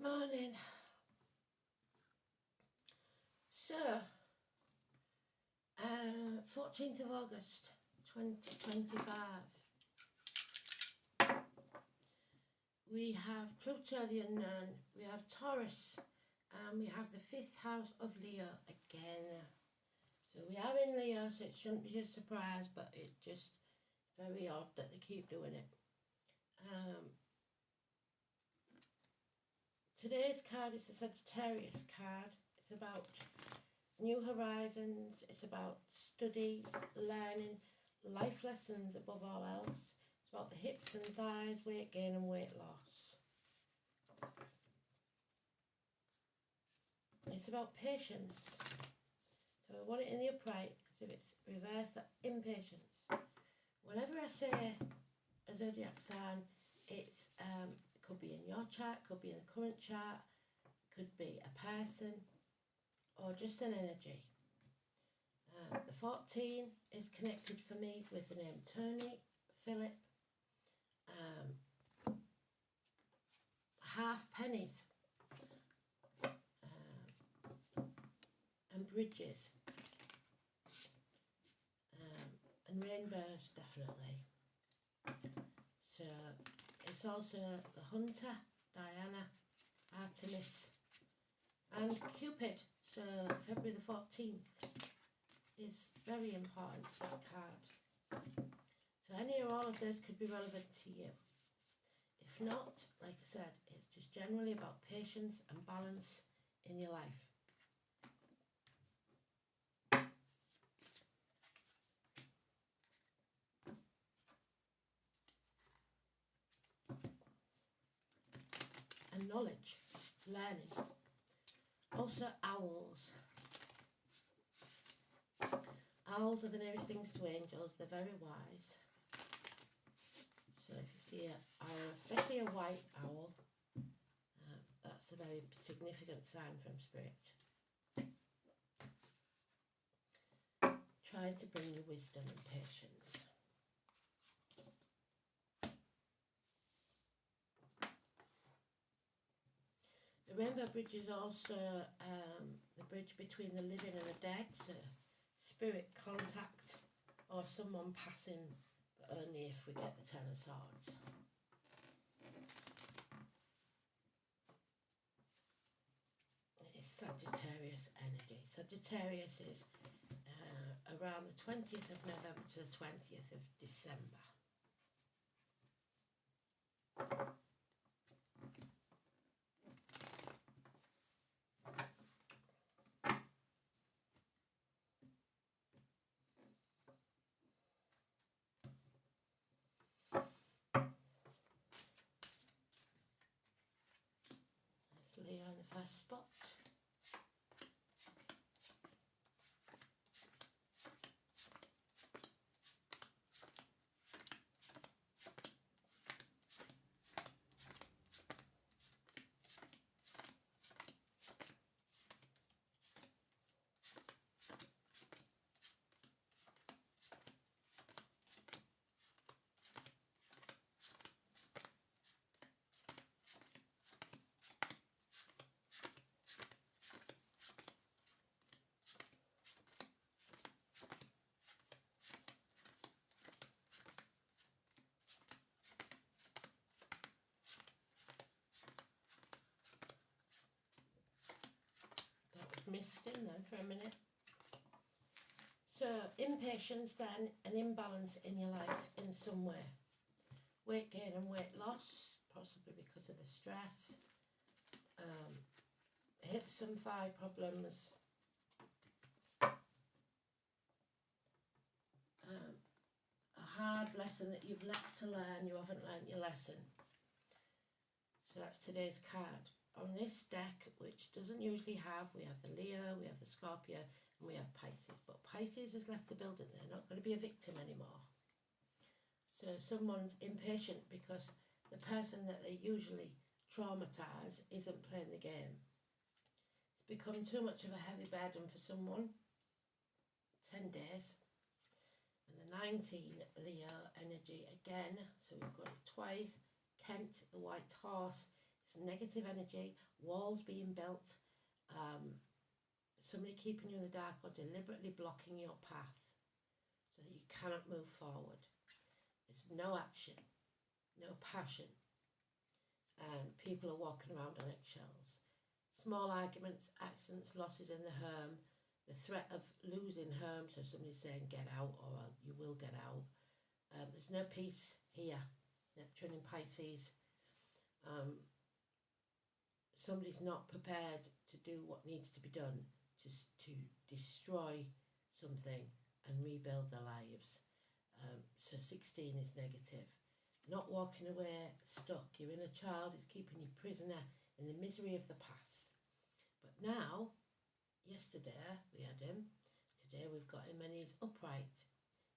Morning. So, 14th of August 2025. We have Pluto the unknown, we have Taurus, and we have the 5th house of Leo again. So we are in Leo, so it shouldn't be a surprise, but it's just very odd that they keep doing it. Today's card is the Sagittarius card. It's about new horizons, it's about study, learning, life lessons above all else. It's about the hips and thighs, weight gain and weight loss. It's about patience. So I want it in the upright, because if it's reversed, that's impatience. Whenever I say a zodiac sign, it could be in your chart, could be in the current chart, could be a person, or just an energy. The 14 is connected for me with the name Tony, Philip, half pennies, and bridges, and rainbows definitely. So it's also the Hunter, Diana, Artemis, and Cupid. So February the 14th is very important, that card. So any or all of those could be relevant to you. If not, like I said, it's just generally about patience and balance in your life. And knowledge, learning. Also owls. Owls are the nearest things to angels. They're very wise. So if you see an owl, especially a white owl, that's a very significant sign from Spirit. Trying to bring you wisdom and patience. The Rainbow Bridge is also the bridge between the living and the dead, so spirit contact or someone passing, but only if we get the Ten of Swords. It's Sagittarius energy. Sagittarius is around the 20th of November to the 20th of December. There's Leo in the first spot. Missed in there for a minute. So impatience then, an imbalance in your life in some way. Weight gain and weight loss, possibly because of the stress. Hips and thigh problems. A hard lesson that you've let to learn, you haven't learnt your lesson. So that's today's card. On this deck, which doesn't usually have, we have the Leo, we have the Scorpio, and we have Pisces. But Pisces has left the building. They're not going to be a victim anymore. So someone's impatient because the person that they usually traumatise isn't playing the game. It's become too much of a heavy burden for someone. 10 days. And the 19, Leo energy again. So we've got it twice. Kent, the white horse. It's It's negative energy, walls being built, somebody keeping you in the dark or deliberately blocking your path so that you cannot move forward. There's no action, no passion, and people are walking around on eggshells. Small arguments, accidents, losses in the home, the threat of losing home, so somebody's saying get out or you will get out. There's no peace here. Neptune in Pisces. Somebody's not prepared to do what needs to be done to destroy something and rebuild their lives. So 16 is negative. Not walking away, stuck. Your inner child is keeping you prisoner in the misery of the past. But now, yesterday we had him, today we've got him and he's upright.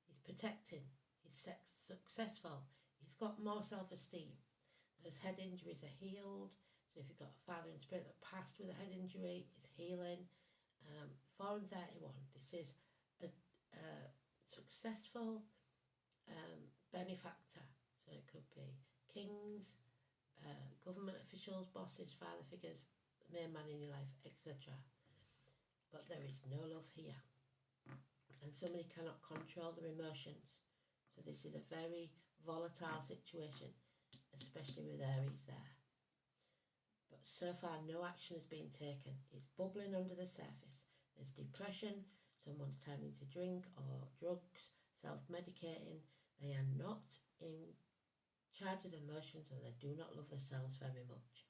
He's protecting, he's successful, he's got more self-esteem. Those head injuries are healed. So if you've got a father in spirit that passed with a head injury, it's healing. 4 and 31, this is a successful benefactor. So it could be kings, government officials, bosses, father figures, the main man in your life, etc. But there is no love here. And somebody cannot control their emotions. So this is a very volatile situation, especially with Aries there. But so far no action has been taken. It's bubbling under the surface. There's depression, someone's turning to drink or drugs, self-medicating. They are not in charge of their emotions and they do not love themselves very much.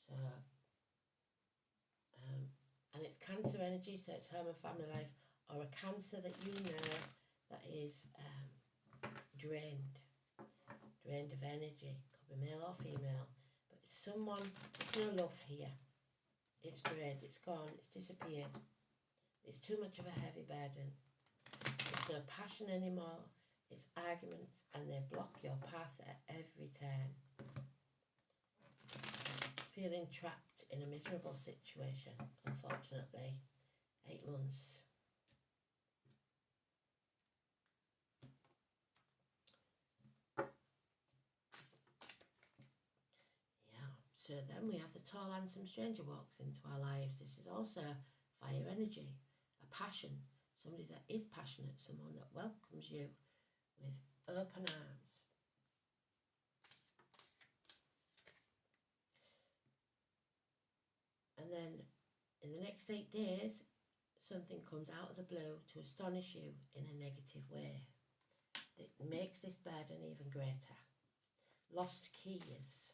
So, and it's Cancer energy, so it's home and family life, or a Cancer that you know that is drained of energy. Could be male or female, but it's someone, there's no love here. It's drained, it's gone, it's disappeared. It's too much of a heavy burden. There's no passion anymore. It's arguments and they block your path at every turn. Feeling trapped in a miserable situation, unfortunately. 8 months. Yeah, so then we have the tall, handsome stranger walks into our lives. This is also fire energy, a passion, somebody that is passionate, someone that welcomes you with open arms. And then in the next 8 days, something comes out of the blue to astonish you in a negative way that makes this burden even greater. Lost keys,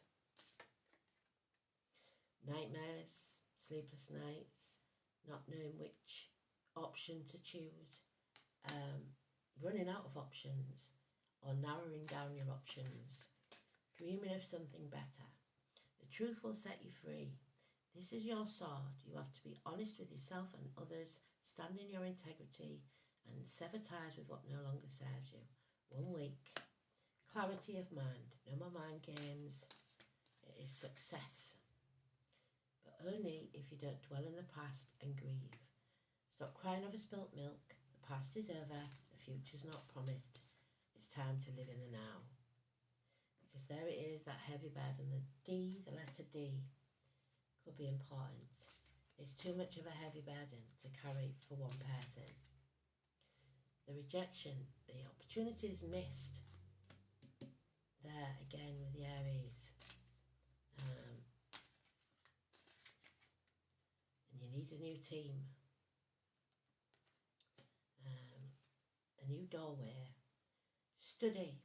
nightmares, sleepless nights, not knowing which option to choose, running out of options or narrowing down your options, dreaming of something better. The truth will set you free. This is your sword. You have to be honest with yourself and others, stand in your integrity and sever ties with what no longer serves you. 1 week. Clarity of mind. No more mind games. It is success. But only if you don't dwell in the past and grieve. Stop crying over spilt milk. The past is over. The future's not promised. It's time to live in the now. Because there it is, that heavy burden. The D, the letter D, could be important. It's too much of a heavy burden to carry for one person. The rejection, the opportunities missed. There again with the Aries. And you need a new team. A new doorway. Study,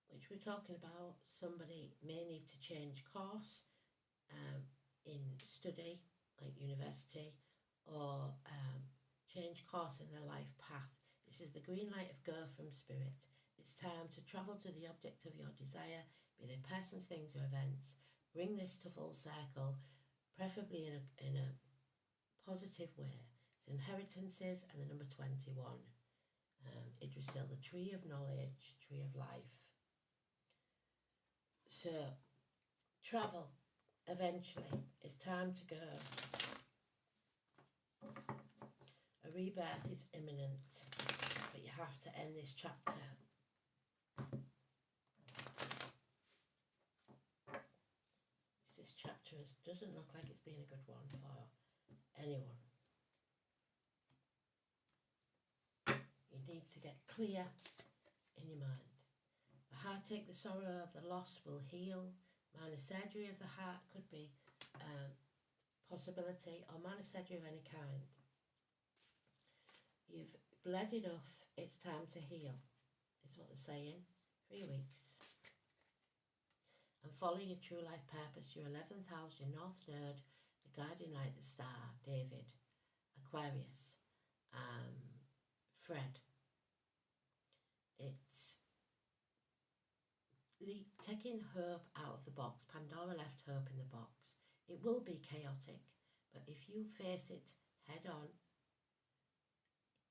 which we're talking about. Somebody may need to change course in study, like university, or change course in their life path. This is the green light of go from spirit. It's time to travel to the object of your desire, be they persons, things or events. Bring this to full circle, preferably in a positive way. It's inheritances and the number 21. Idrisil, the tree of knowledge, tree of life. So, travel, eventually. It's time to go. A rebirth is imminent, but you have to end this chapter. This this chapter doesn't look like it's been a good one for anyone. You need to get clear in your mind. The heartache, the sorrow, the loss will heal. Minor surgery of the heart could be possibility, or minor surgery of any kind. You've bled enough, it's time to heal, is what they're saying. 3 weeks. And follow your true life purpose, your 11th house, your North Node, the guardian light, the star, David, Aquarius, Fred. It's taking hope out of the box. Pandora left hope in the box. It will be chaotic, but if you face it head on,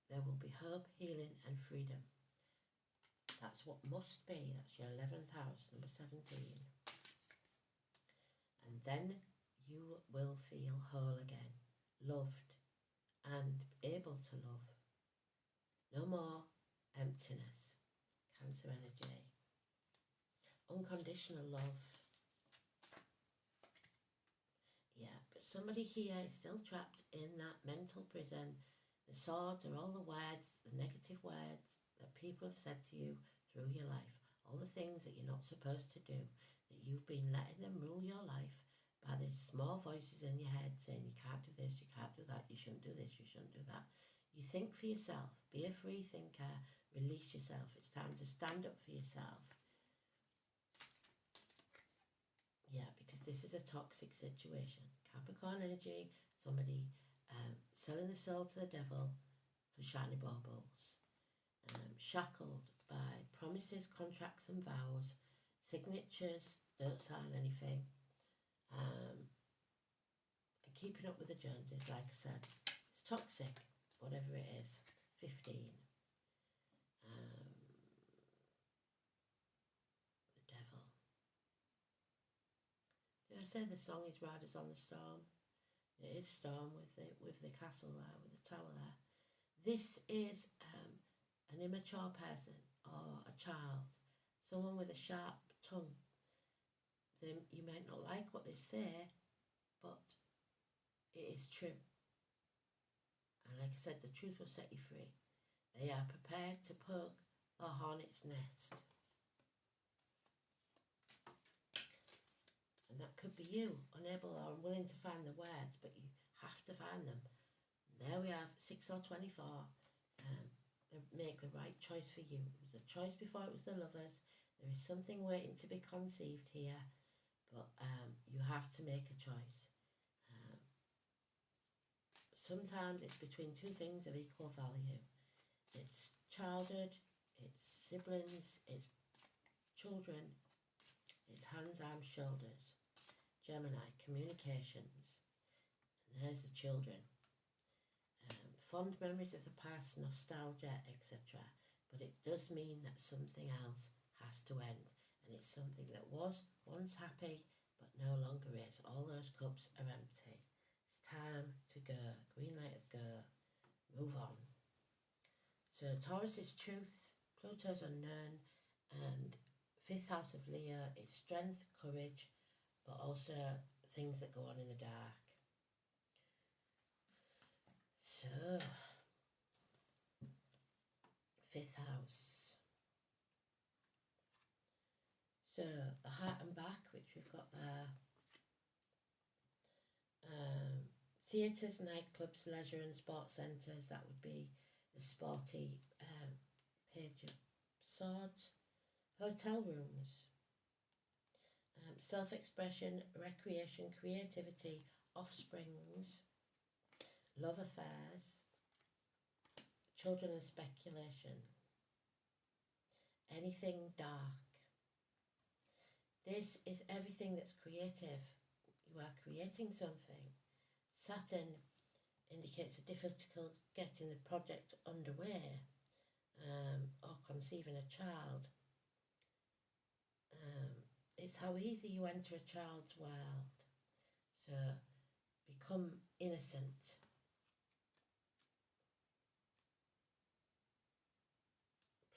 there will be hope, healing and freedom. That's what must be. That's your 11th house, number 17. And then you will feel whole again, loved and able to love. No more emptiness. Cancer energy. Unconditional love. Yeah, but somebody here is still trapped in that mental prison. The swords are all the words, the negative words that people have said to you through your life. All the things that you're not supposed to do, that you've been letting them rule your life by these small voices in your head saying you can't do this, you can't do that, you shouldn't do this, you shouldn't do that. You think for yourself, be a free thinker, release yourself. It's time to stand up for yourself. Yeah, because this is a toxic situation. Capricorn energy, somebody selling the soul to the devil for shiny baubles. Shackled by promises, contracts and vows, signatures, don't sign anything. And keeping up with the Joneses, like I said. It's toxic, whatever it is. 15. The devil. Did I say the song is Riders on the Storm? It is Storm with the castle there, with the tower there. This is an immature person or a child, someone with a sharp tongue. You might not like what they say, but it is true. And like I said, the truth will set you free. They are prepared to poke the hornet's nest. And that could be you, unable or unwilling to find the words, but you have to find them. And there we have 6 or 24. Make the right choice for you. It was a choice before it was the lovers. There is something waiting to be conceived here, but you have to make a choice. Sometimes it's between two things of equal value. It's childhood, it's siblings, it's children, it's hands, arms, shoulders. Gemini, communications. And there's the children. Fond memories of the past, nostalgia, etc. But it does mean that something else has to end. And it's something that was once happy, but no longer is. All those cups are empty. It's time to go. Green light of go. Move on. So Taurus is truth. Pluto's unknown. And 5th house of Leo is strength, courage, but also things that go on in the dark. So, 5th house. So, the heart and back, which we've got there. Theatres, nightclubs, leisure and sports centres, that would be the sporty page of swords. Hotel rooms. Self-expression, recreation, creativity, offsprings, love affairs, children and speculation, anything dark. This is everything that's creative. You are creating something. Saturn indicates a difficult getting the project underway or conceiving a child. It's how easy you enter a child's world. So become innocent.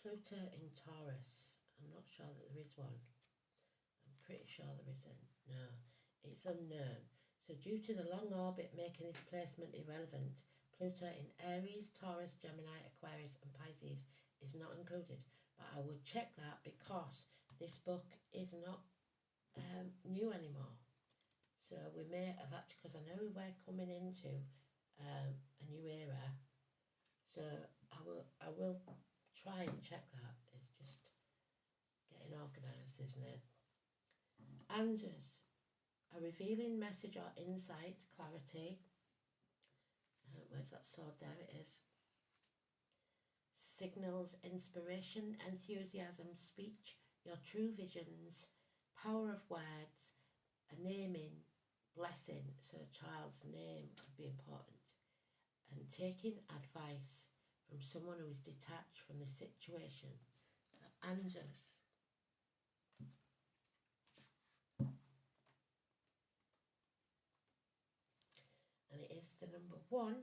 Pluto in Taurus. I'm not sure that there is one. I'm pretty sure there isn't. No. it's unknown. So due to the long orbit making this placement irrelevant, Pluto in Aries, Taurus, Gemini, Aquarius and Pisces is not included. But I would check that because this book is not new anymore. So we may have actually, because I know we're coming into a new era. So I will try and check that. It's just getting organised, isn't it? Answers. A revealing message or insight, clarity. Where's that sword? There it is. Signals, inspiration, enthusiasm, speech, your true visions, power of words, a naming, blessing, so a child's name could be important, and taking advice from someone who is detached from the situation. Answers. And it is the number 1.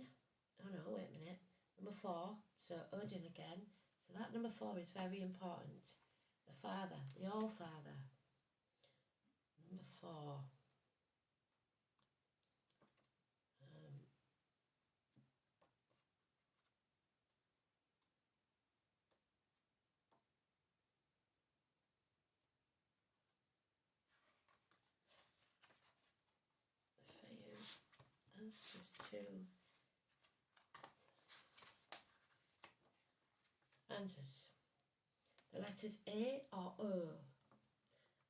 Oh no, wait a minute. Number 4. So Odin again. So that number 4 is very important. The Father, the All-Father. Number 4. Answers to answers. The letters A or O.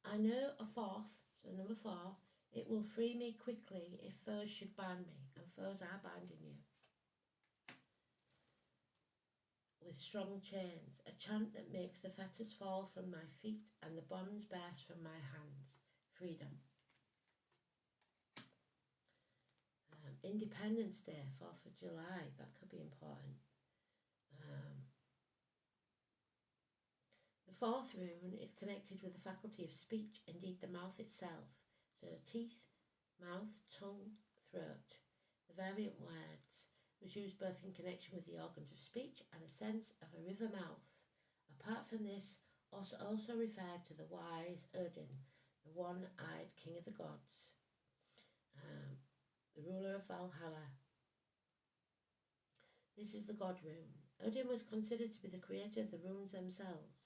I know a 4th, so number 4, it will free me quickly if foes should bind me, and foes are binding you. With strong chains, a chant that makes the fetters fall from my feet and the bonds burst from my hands. Freedom. Independence Day, 4th of July, that could be important. The 4th rune is connected with the faculty of speech, indeed the mouth itself. So teeth, mouth, tongue, throat. The variant words was used both in connection with the organs of speech and a sense of a river mouth. Apart from this, also referred to the wise Odin, the one-eyed king of the gods, the ruler of Valhalla. This is the god rune. Odin was considered to be the creator of the runes themselves.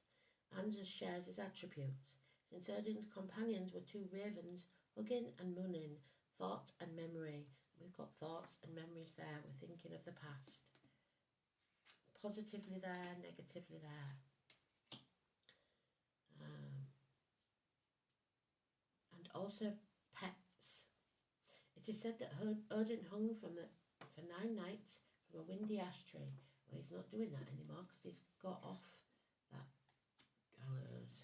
Anders shares his attributes, since Odin's companions were 2 ravens, Hugin and Munin, thought and memory. We've got thoughts and memories there, we're thinking of the past. Positively there, negatively there. And also pets. It is said that Odin hung for 9 nights from a windy ash tree. Well, he's not doing that anymore because he's got off that gallows.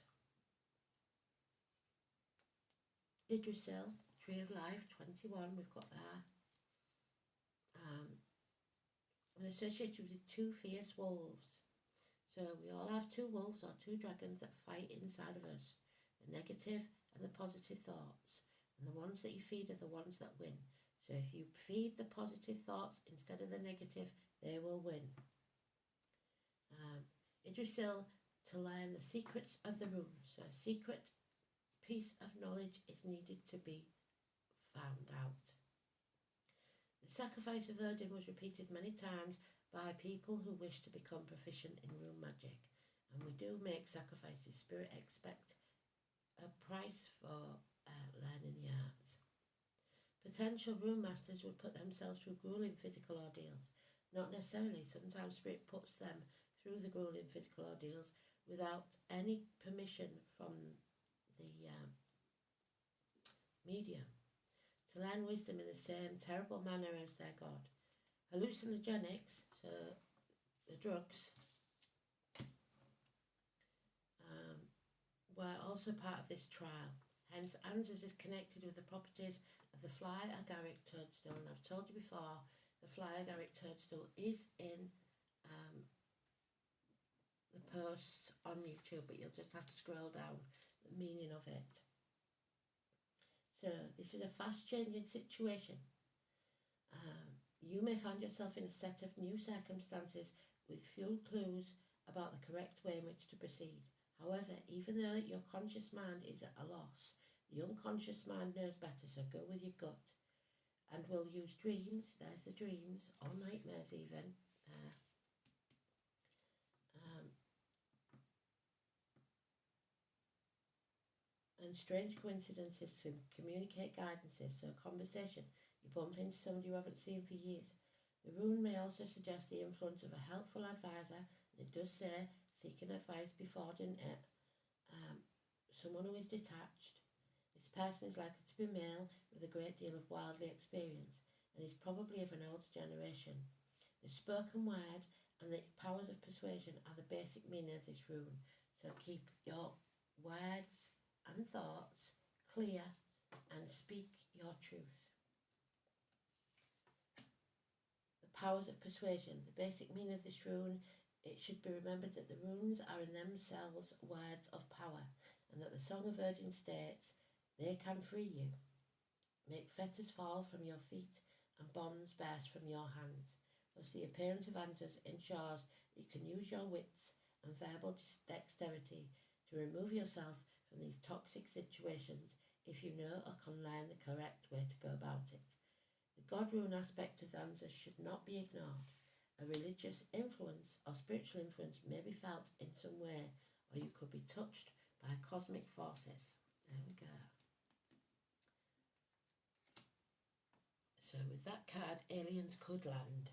Yggdrasil, Tree of Life, 21, we've got there. And associated with 2 fierce wolves. So we all have 2 wolves or 2 dragons that fight inside of us. The negative and the positive thoughts. And the ones that you feed are the ones that win. So if you feed the positive thoughts instead of the negative, they will win. Yggdrasil, to learn the secrets of the runes. So a secret piece of knowledge is needed to be found out. The sacrifice of Odin was repeated many times by people who wish to become proficient in rune magic. And we do make sacrifices. Spirit expect a price for learning the arts. Potential rune masters would put themselves through grueling physical ordeals. Not necessarily. Sometimes Spirit puts them through the grueling physical ordeals without any permission from the medium, to learn wisdom in the same terrible manner as their god. Hallucinogenics, so the drugs, were also part of this trial. Hence, Answers is connected with the properties of the fly agaric toadstool. And I've told you before, the fly agaric toadstool is in the post on YouTube, but you'll just have to scroll down the meaning of it. So this is a fast changing situation. You may find yourself in a set of new circumstances with few clues about the correct way in which to proceed. However, even though your conscious mind is at a loss, The unconscious mind knows better, so go with your gut. And we'll use dreams, there's the dreams, or nightmares even, there. And strange coincidences to communicate guidances, so a conversation, you bump into somebody you haven't seen for years. The rune may also suggest the influence of a helpful advisor, and it does say seeking advice before, didn't it? Someone who is detached. This person is likely to be male with a great deal of worldly experience, and is probably of an older generation. The spoken word and the powers of persuasion are the basic meaning of this rune, so keep your words and thoughts clear and speak your truth. The powers of persuasion. The basic meaning of this rune, it should be remembered that the runes are in themselves words of power, and that the Song of Urging states, they can free you, make fetters fall from your feet and bonds burst from your hands. Thus the appearance of answers ensures that you can use your wits and verbal dexterity to remove yourself from these toxic situations if you know or can learn the correct way to go about it. The God rune aspect of the answers should not be ignored. A religious influence or spiritual influence may be felt in some way, or you could be touched by cosmic forces. There we go. So with that card, aliens could land.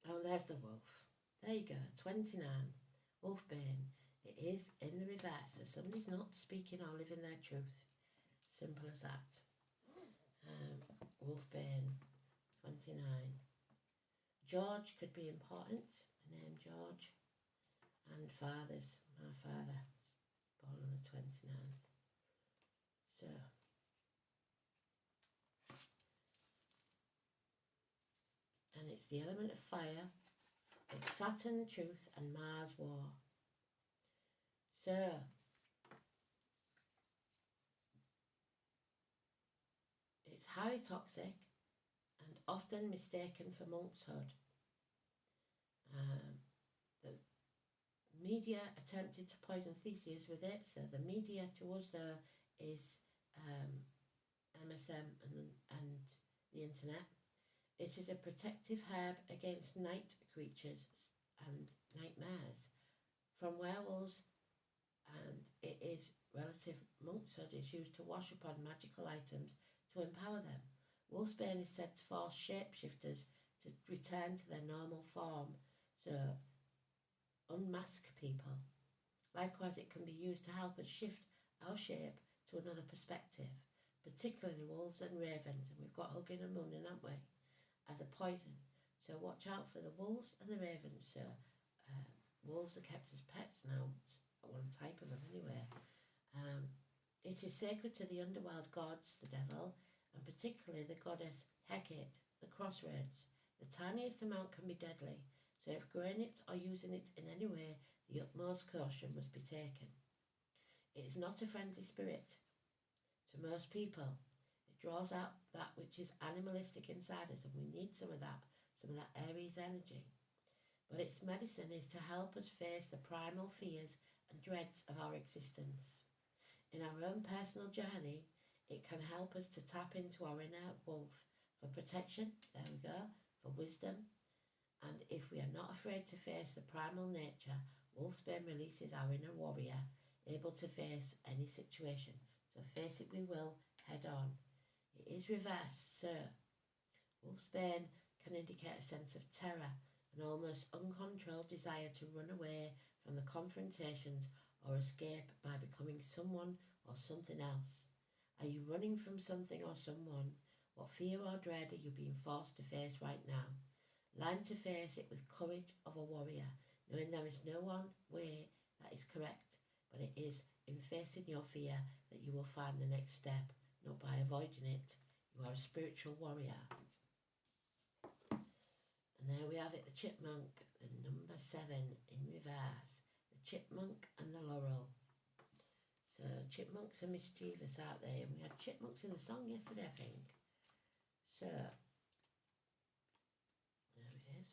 Oh, there's the wolf. There you go, 29. Wolfbane. It is in the reverse, so somebody's not speaking or living their truth. Simple as that. Wolfbane, 29. George could be important. The name George. And fathers. My father. Born on the 29th. So. And it's the element of fire. It's Saturn, truth, and Mars, war. So, it's highly toxic and often mistaken for monkshood. The media attempted to poison Theseus with it, so the media to us though is MSM and the internet. It is a protective herb against night creatures and nightmares from werewolves, and it is relative monkshood is used to wash upon magical items to empower them. Wolfsbane is said to force shapeshifters to return to their normal form, so unmask people. Likewise, it can be used to help us shift our shape to another perspective, particularly wolves and ravens, and we've got hugging and mooning, haven't we, as a poison. So watch out for the wolves and the ravens. So wolves are kept as pets now, one type of them anyway. It is sacred to the underworld gods, the devil, and particularly the goddess Hecate, the crossroads. The tiniest amount can be deadly, so if growing it or using it in any way, the utmost caution must be taken. It is not a friendly spirit to most people. It draws out that which is animalistic inside us, and we need some of that Aries energy. But its medicine is to help us face the primal fears and dreads of our existence. In our own personal journey, it can help us to tap into our inner wolf for protection, there we go, for wisdom. And if we are not afraid to face the primal nature, Wolfsbane releases our inner warrior, able to face any situation. So face it we will, head on. It is reversed, so Wolfsbane can indicate a sense of terror, an almost uncontrolled desire to run away from the confrontations or escape by becoming someone or something else. Are you running from something or someone? What fear or dread are you being forced to face right now? Learn to face it with courage of a warrior, knowing there is no one way that is correct, but it is in facing your fear that you will find the next step, not by avoiding it. You are a spiritual warrior. And there we have it, the chipmunk, the number 7 in reverse. The chipmunk and the laurel. So chipmunks are mischievous, aren't they? And we had chipmunks in the song yesterday, I think. So, there it is.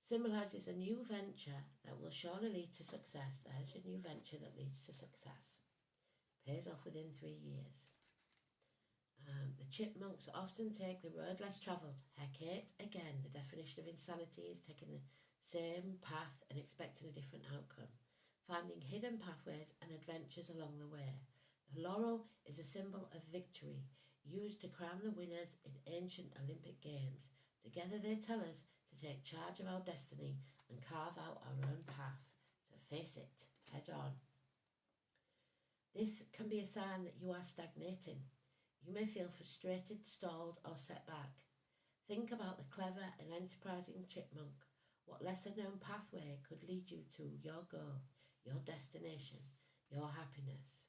symbolises a new venture that will surely lead to success. There's your new venture that leads to success. Pays off within 3 years. The chipmunks often take the road less travelled. Hecate, again, the definition of insanity is taking the same path and expecting a different outcome. Finding hidden pathways and adventures along the way. The laurel is a symbol of victory, used to crown the winners in ancient Olympic Games. Together they tell us to take charge of our destiny and carve out our own path. So face it, head on. This can be a sign that you are stagnating. You may feel frustrated, stalled, or set back. Think about the clever and enterprising chipmunk. What lesser-known pathway could lead you to your goal, your destination, your happiness?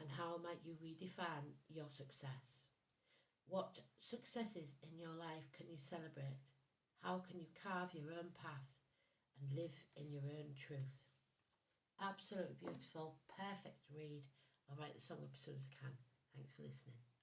And how might you redefine your success? What successes in your life can you celebrate? How can you carve your own path and live in your own truth? Absolutely beautiful, perfect read. I'll write the song up as soon as I can. Thanks for listening.